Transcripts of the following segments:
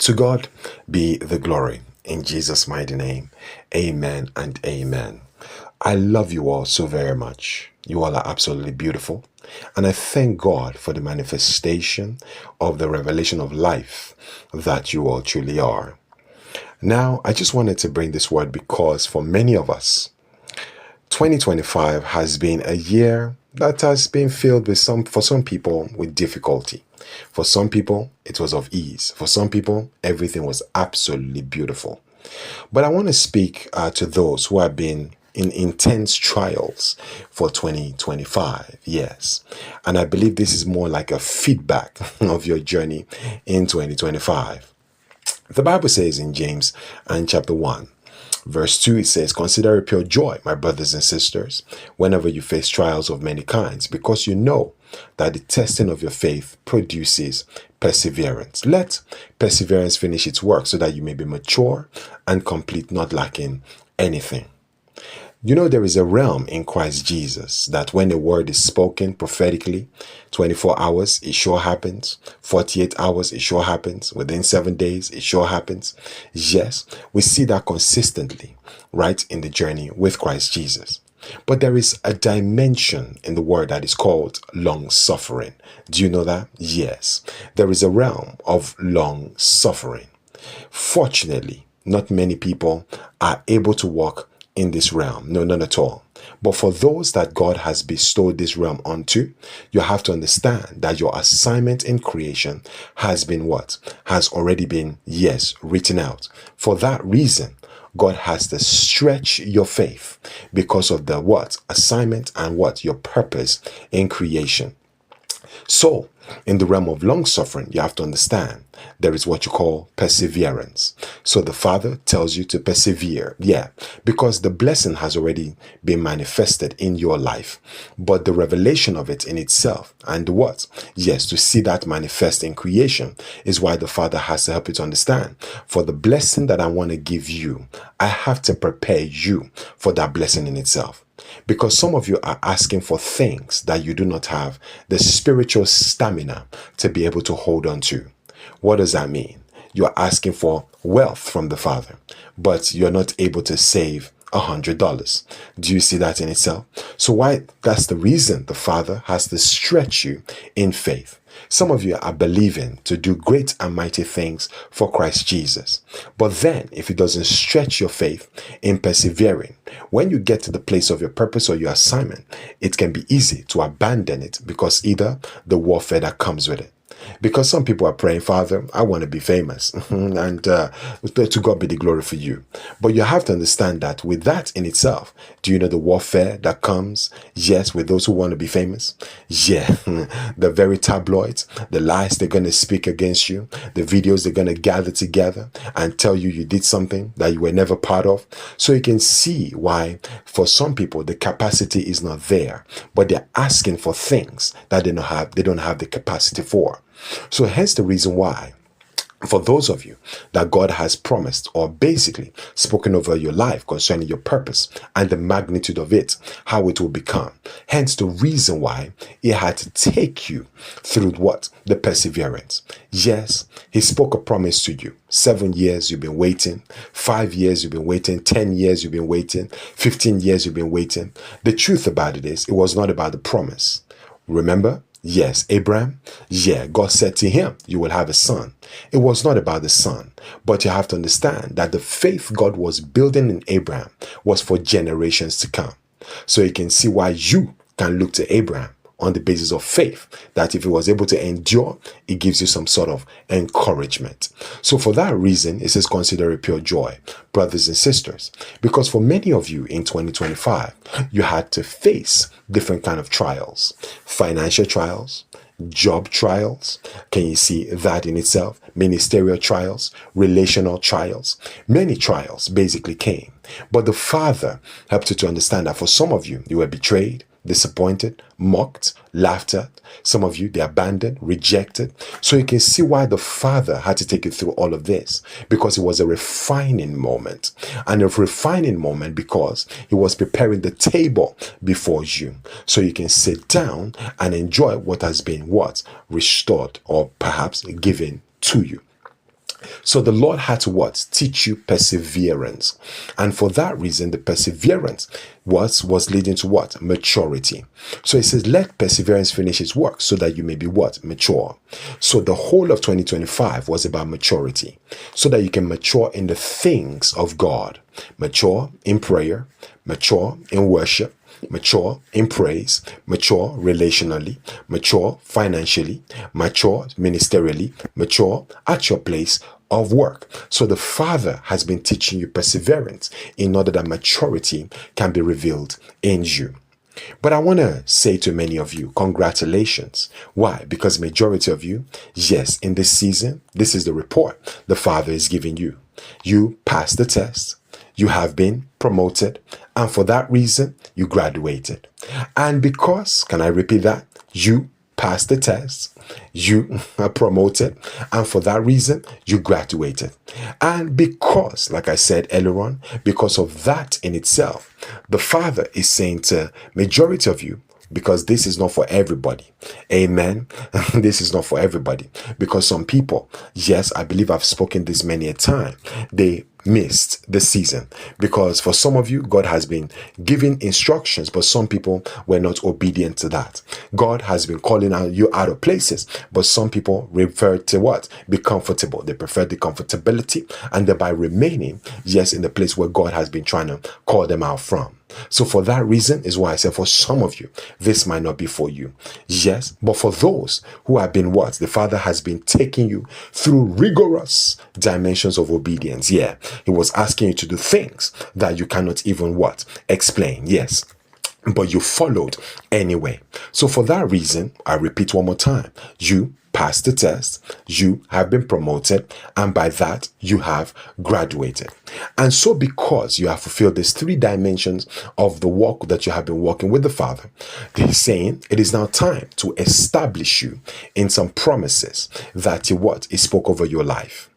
To God be the glory. In Jesus' mighty name, amen and amen. I love you all so very much. You all are absolutely beautiful. And I thank God for the manifestation of the revelation of life that you all truly are. Now, I just wanted to bring this word because for many of us, 2025 has been a year that has been filled with for some people with difficulty. For some people, it was of ease. For some people, everything was absolutely beautiful. But I want to speak to those who have been in intense trials for 2025. Yes. And I believe this is more like a feedback of your journey in 2025. The Bible says in James and chapter 1, verse 2, it says, "Consider it pure joy, my brothers and sisters, whenever you face trials of many kinds, because you know that the testing of your faith produces perseverance. Let perseverance finish its work so that you may be mature and complete, not lacking anything." You know, there is a realm in Christ Jesus that when a word is spoken prophetically, 24 hours, it sure happens. 48 hours, it sure happens. Within 7 days, it sure happens. Yes, we see that consistently, right, in the journey with Christ Jesus. But there is a dimension in the word that is called long suffering. Do you know that? Yes, there is a realm of long suffering. Fortunately, not many people are able to walk in this realm. No, none at all. But for those that God has bestowed this realm onto, you have to understand that your assignment in creation has been what? Has already been, yes, written out. For that reason, God has to stretch your faith because of the what? Assignment and what? Your purpose in creation. So, in the realm of long suffering, you have to understand there is what you call perseverance. So the Father tells you to persevere. Yeah, because the blessing has already been manifested in your life. But the revelation of it in itself and what? Yes, to see that manifest in creation is why the Father has to help you to understand. For the blessing that I want to give you, I have to prepare you for that blessing in itself. Because some of you are asking for things that you do not have the spiritual stamina to be able to hold on to. What does that mean? You're asking for wealth from the Father, but you're not able to save $100. Do you see that in itself? So that's the reason the Father has to stretch you in faith. Some of you are believing to do great and mighty things for Christ Jesus. But then, if it doesn't stretch your faith in persevering, when you get to the place of your purpose or your assignment, it can be easy to abandon it because either the warfare that comes with it. Because some people are praying, "Father, I want to be famous." And to God be the glory for you. But you have to understand that with that in itself, do you know the warfare that comes? Yes, with those who want to be famous. Yeah, the very tabloids, the lies they're going to speak against you, the videos they're going to gather together and tell you you did something that you were never part of. So you can see why for some people the capacity is not there, but they're asking for things that they don't have the capacity for. So hence the reason why, for those of you that God has promised or basically spoken over your life concerning your purpose and the magnitude of it, how it will become. Hence the reason why he had to take you through what? The perseverance. Yes, he spoke a promise to you. 7 years you've been waiting. 5 years you've been waiting. 10 years you've been waiting. 15 years you've been waiting. The truth about it is, it was not about the promise. Remember? Yes, Abraham, yeah, God said to him, you will have a son. It was not about the son, but you have to understand that the faith God was building in Abraham was for generations to come. So you can see why you can look to Abraham on the basis of faith, that if he was able to endure, it gives you some sort of encouragement. So for that reason, it says, consider it pure joy, brothers and sisters, because for many of you in 2025, you had to face different kind of trials, financial trials, job trials. Can you see that in itself? Ministerial trials, relational trials, many trials basically came. But the Father helped you to understand that for some of you, you were betrayed, disappointed, mocked, laughed at. Some of you, they abandoned, rejected. So you can see why the Father had to take you through all of this, because it was a refining moment. And a refining moment because he was preparing the table before you, so you can sit down and enjoy what has been what? Restored or perhaps given to you. So the Lord had to what? Teach you perseverance. And for that reason, the perseverance was leading to what? Maturity. So it says, let perseverance finish its work so that you may be what? Mature. So the whole of 2025 was about maturity, so that you can mature in the things of God. Mature in prayer, mature in worship, mature in praise, mature relationally, mature financially, mature ministerially, mature at your place of work. So the Father has been teaching you perseverance in order that maturity can be revealed in you. But I want to say to many of you, congratulations. Why? Because majority of you, yes, in this season, this is the report the Father is giving you. You passed the test. You have been promoted. And for that reason, you graduated. And because, can I repeat that? You passed the test, you are promoted, and for that reason, you graduated. And because, like I said earlier on, because of that in itself, the Father is saying to majority of you, because this is not for everybody. Amen. This is not for everybody. Because some people, yes, I believe I've spoken this many a time, they missed the season. Because for some of you, God has been giving instructions, but some people were not obedient to that. God has been calling you out of places, but some people revert to what? Be comfortable. They prefer the comfortability, and thereby remaining, yes, in the place where God has been trying to call them out from. So for that reason is why I said for some of you, this might not be for you. Yes, but for those who have been what? The Father has been taking you through rigorous dimensions of obedience. Yeah, He was asking you to do things that you cannot even what? Explain. Yes. But you followed anyway. So for that reason, I repeat one more time, you passed the test, you have been promoted, and by that you have graduated. And so because you have fulfilled these three dimensions of the walk that you have been walking with the Father, He's saying it is now time to establish you in some promises that He spoke over your life.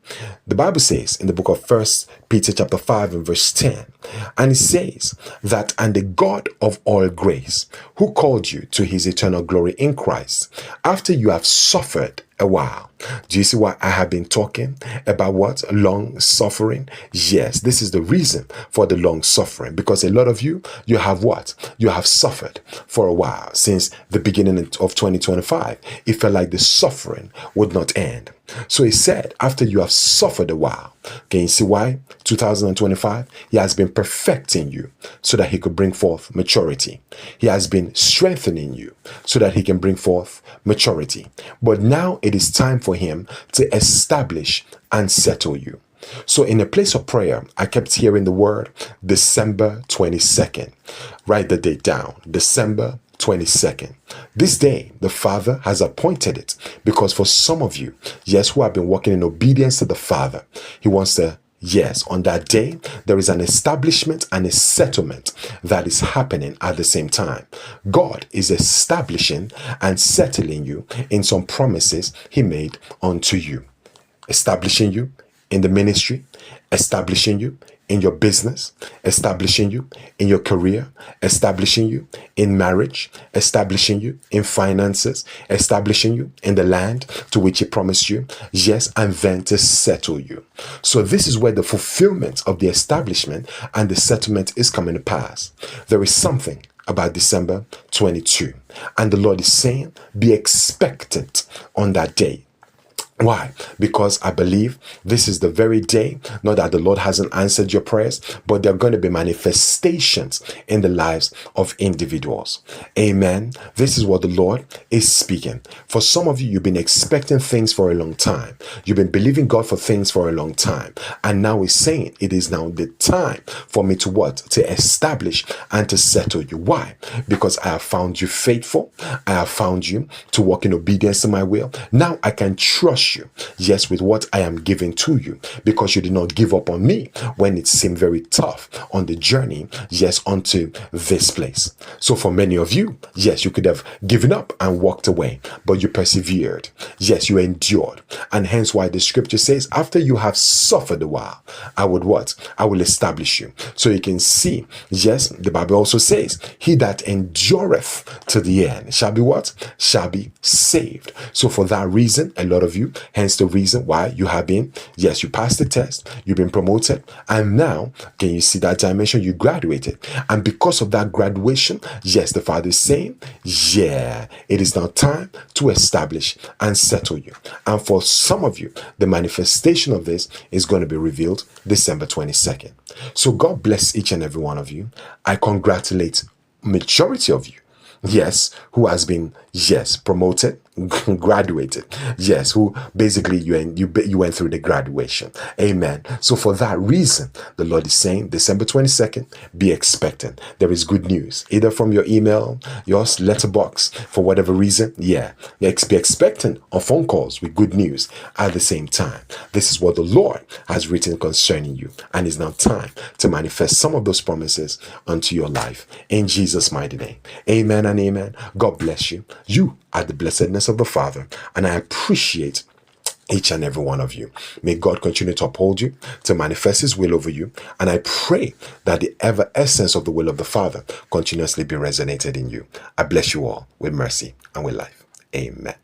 The Bible says in the book of 1 Peter chapter 5 and verse 10, and it says that, and the God of all grace, who called you to His eternal glory in Christ, after you have suffered a while. Do you see why I have been talking about what? Long suffering? Yes, this is the reason for the long suffering, because a lot of you have what? You have suffered for a while. Since the beginning of 2025, it felt like the suffering would not end. So He said, after you have suffered a while, can you see why? 2025, He has been perfecting you so that He could bring forth maturity. He has been strengthening you so that He can bring forth maturity. But now it is time for Him to establish and settle you. So in a place of prayer, I kept hearing the word December 22nd. Write the date down, December 22nd. This day, the Father has appointed it because for some of you, yes, who have been walking in obedience to the Father, He wants to, yes, on that day, there is an establishment and a settlement that is happening at the same time. God is establishing and settling you in some promises He made unto you. Establishing you in the ministry, establishing you in your business, establishing you in your career, establishing you in marriage, establishing you in finances, establishing you in the land to which He promised you, yes, and then to settle you. So this is where the fulfillment of the establishment and the settlement is coming to pass. There is something about December 22, and the Lord is saying, be expectant on that day. Why? Because I believe this is the very day, not that the Lord hasn't answered your prayers, but there are going to be manifestations in the lives of individuals. Amen. This is what the Lord is speaking. For some of you, you've been expecting things for a long time. You've been believing God for things for a long time. And now He's saying it is now the time for me to what? To establish and to settle you. Why? Because I have found you faithful. I have found you to walk in obedience to my will. Now I can trust you, yes, with what I am giving to you, because you did not give up on me when it seemed very tough on the journey, yes, onto this place. So for many of you, yes, you could have given up and walked away, but you persevered. Yes, you endured. And hence why the scripture says, after you have suffered a while, I would what? I will establish you. So you can see, yes, the Bible also says, he that endureth to the end shall be what? Shall be saved. So for that reason, a lot of you, Hence the reason why you have been, yes, you passed the test, you've been promoted, and now, can you see that dimension? You graduated. And because of that graduation, yes, the Father is saying, yeah, it is now time to establish and settle you. And for some of you, the manifestation of this is going to be revealed December 22nd. So God bless each and every one of you. I congratulate majority of you, yes, who has been, yes, promoted, graduated, yes, who basically you went through the graduation. Amen. So for that reason, the Lord is saying December 22nd, be expectant. There is good news, either from your email, your letterbox, for whatever reason. Yeah, be expectant on phone calls with good news at the same time. This is what the Lord has written concerning you, and it's now time to manifest some of those promises unto your life in Jesus' mighty name. Amen and amen. God bless you. You are the blessedness of the Father, and I appreciate each and every one of you. May God continue to uphold you, to manifest His will over you, and I pray that the ever essence of the will of the Father continuously be resonated in you. I bless you all with mercy and with life. Amen.